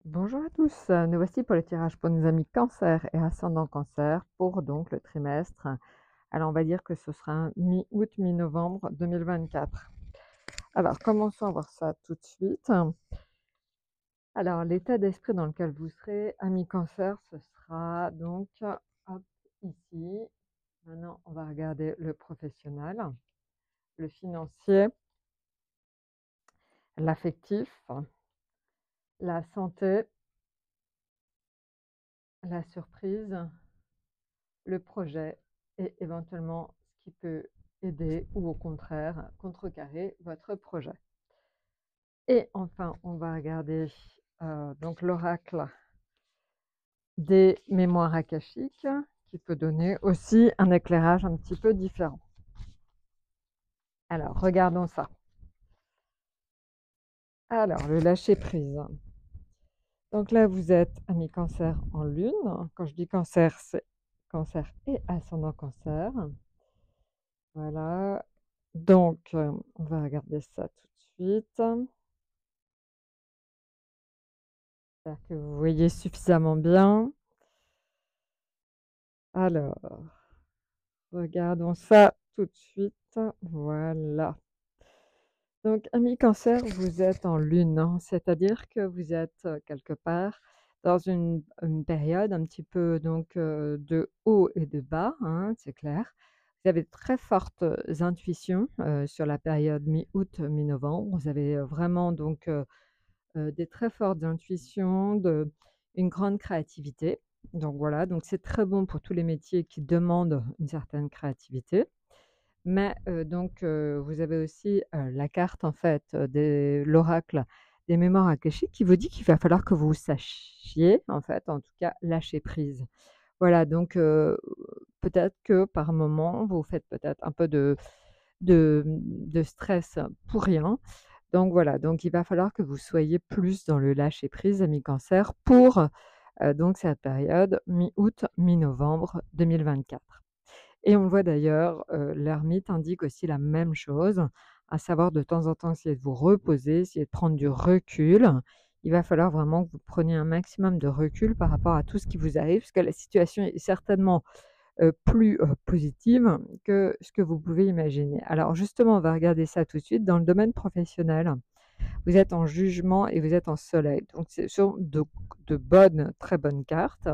Bonjour à tous, nous voici pour le tirage pour nos amis cancer et ascendant cancer pour donc le trimestre. Alors on va dire que ce sera mi-août, mi-novembre 2024. Alors commençons à voir ça tout de suite. Alors l'état d'esprit dans lequel vous serez, ami cancer, ce sera donc hop, ici. Maintenant on va regarder le professionnel, le financier, l'affectif, la santé, la surprise, le projet et éventuellement ce qui peut aider ou au contraire contrecarrer votre projet. Et enfin, on va regarder donc l'oracle des mémoires akashiques qui peut donner aussi un éclairage un petit peu différent. Alors, regardons ça. Alors, le lâcher-prise. Donc là, vous êtes ami cancer en lune. Quand je dis cancer, c'est cancer et ascendant cancer. Voilà. Donc, on va regarder ça tout de suite. J'espère que vous voyez suffisamment bien. Alors, regardons ça tout de suite. Voilà. Donc, ami cancer, vous êtes en lune, hein, c'est-à-dire que vous êtes quelque part dans une période un petit peu donc de haut et de bas, hein, c'est clair. Vous avez de très fortes intuitions sur la période mi-août, mi-novembre. Vous avez vraiment donc des très fortes intuitions, une grande créativité. Donc voilà, donc c'est très bon pour tous les métiers qui demandent une certaine créativité. Mais donc vous avez aussi la carte en fait de l'oracle des mémoires akashiques qui vous dit qu'il va falloir que vous sachiez, en fait, en tout cas, lâcher prise. Voilà, donc peut-être que par moment, vous faites peut-être un peu de stress pour rien. Donc voilà, donc il va falloir que vous soyez plus dans le lâcher prise, amis cancer, pour donc cette période mi-août, mi-novembre 2024. Et on le voit d'ailleurs, l'ermite indique aussi la même chose, à savoir de temps en temps essayer de vous reposer, essayer de prendre du recul. Il va falloir vraiment que vous preniez un maximum de recul par rapport à tout ce qui vous arrive, parce que la situation est certainement plus positive que ce que vous pouvez imaginer. Alors justement, on va regarder ça tout de suite dans le domaine professionnel. Vous êtes en jugement et vous êtes en soleil. Donc, ce sont de bonnes, très bonnes cartes.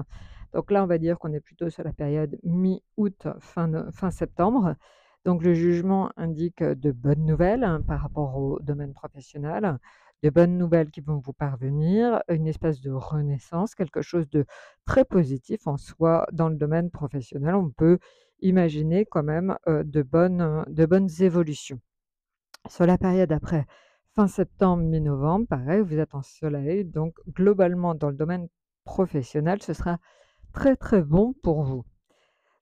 Donc là, on va dire qu'on est plutôt sur la période mi-août, fin septembre. Donc, le jugement indique de bonnes nouvelles par rapport au domaine professionnel, de bonnes nouvelles qui vont vous parvenir, une espèce de renaissance, quelque chose de très positif en soi dans le domaine professionnel. On peut imaginer quand même de bonnes évolutions. Sur la période après fin septembre, mi-novembre, pareil, vous êtes en soleil, donc globalement dans le domaine professionnel, ce sera très très bon pour vous.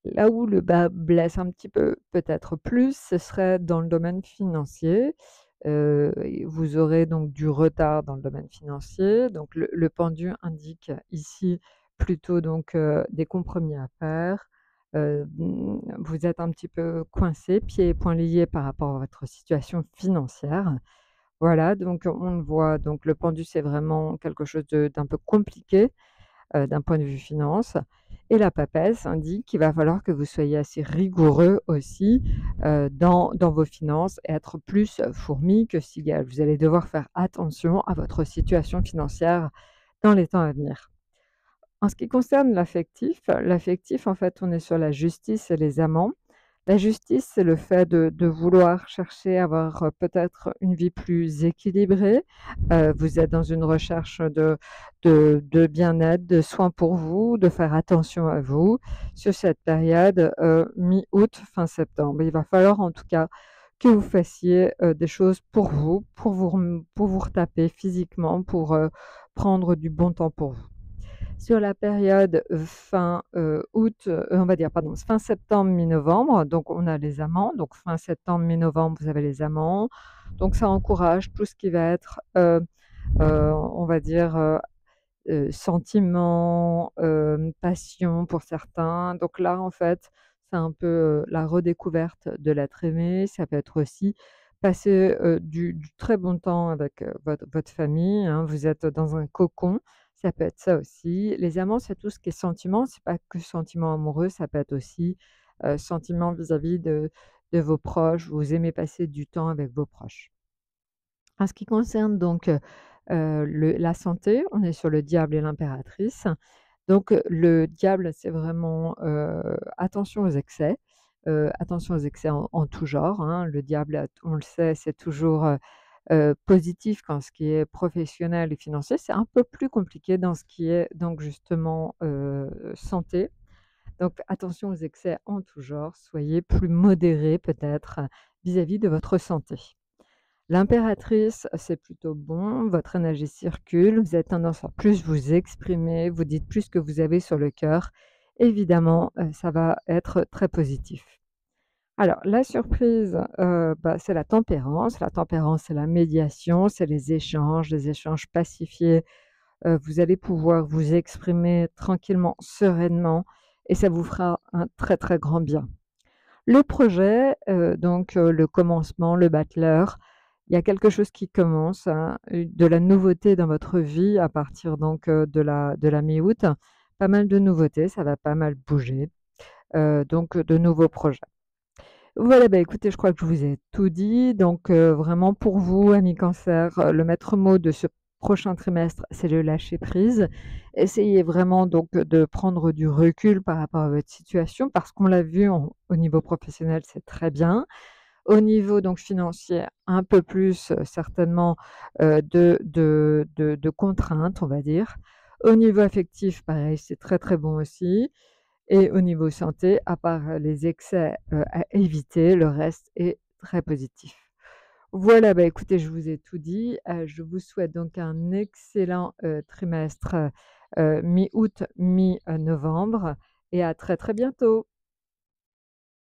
Là où le bas blesse un petit peu, peut-être plus, ce serait dans le domaine financier. Et vous aurez donc du retard dans le domaine financier. Donc le pendu indique ici plutôt donc des compromis à faire. Vous êtes un petit peu coincé, pieds et poings liés par rapport à votre situation financière. Voilà, donc on le voit, donc le pendu, c'est vraiment quelque chose d'un peu compliqué d'un point de vue finance. Et la papesse indique qu'il va falloir que vous soyez assez rigoureux aussi dans vos finances et être plus fourmi que cigale. Vous allez devoir faire attention à votre situation financière dans les temps à venir. En ce qui concerne l'affectif, en fait, on est sur la justice et les amants. La justice, c'est le fait de vouloir chercher à avoir peut-être une vie plus équilibrée. Vous êtes dans une recherche de bien-être, de soins pour vous, de faire attention à vous sur cette période mi-août, fin septembre. Il va falloir en tout cas que vous fassiez des choses pour vous retaper physiquement, pour prendre du bon temps pour vous. Sur la période fin août, on va dire, pardon, fin septembre, mi-novembre, donc on a les amants. Donc fin septembre, mi-novembre, vous avez les amants. Donc ça encourage tout ce qui va être, on va dire, sentiment, passion pour certains. Donc là, en fait, c'est un peu la redécouverte de l'être aimé. Ça peut être aussi passer du très bon temps avec votre famille, hein. Vous êtes dans un cocon. ça peut être ça aussi. Les amants, c'est tout ce qui est sentiment, c'est pas que sentiment amoureux, ça peut être aussi, sentiment vis-à-vis de vos proches, vous aimez passer du temps avec vos proches. En ce qui concerne donc, le la santé, on est sur le diable et l'impératrice. Donc, le diable, c'est vraiment, attention aux excès en tout genre, hein. Le diable, on le sait, c'est toujours, positif quand ce qui est professionnel et financier. C'est un peu plus compliqué dans ce qui est donc justement, santé. Donc attention aux excès en tout genre, soyez plus modérés peut-être vis-à-vis de votre santé. L'impératrice, c'est plutôt bon, votre énergie circule, vous avez tendance à plus vous exprimer, vous dites plus ce que vous avez sur le cœur. Évidemment, ça va être très positif. Alors la surprise, bah, c'est la tempérance. La tempérance, c'est la médiation, c'est les échanges pacifiés. Vous allez pouvoir vous exprimer tranquillement, sereinement et ça vous fera un très, très grand bien. Le projet, donc le commencement, le battleur, il y a quelque chose qui commence, hein, de la nouveauté dans votre vie à partir donc de la mi-août. Pas mal de nouveautés, ça va pas mal bouger, donc de nouveaux projets. Voilà, bah, écoutez, je crois que je vous ai tout dit. Donc, vraiment pour vous, amis Cancer, le maître mot de ce prochain trimestre, c'est le lâcher prise. Essayez vraiment donc de prendre du recul par rapport à votre situation parce qu'on l'a vu au niveau professionnel, c'est très bien. Au niveau donc financier, un peu plus, certainement, de contraintes, on va dire. Au niveau affectif, pareil, c'est très, très bon aussi. Et au niveau santé, à part les excès, à éviter, le reste est très positif. Voilà, bah, écoutez, je vous ai tout dit. Je vous souhaite donc un excellent, trimestre, mi-août, mi novembre et à très, très bientôt.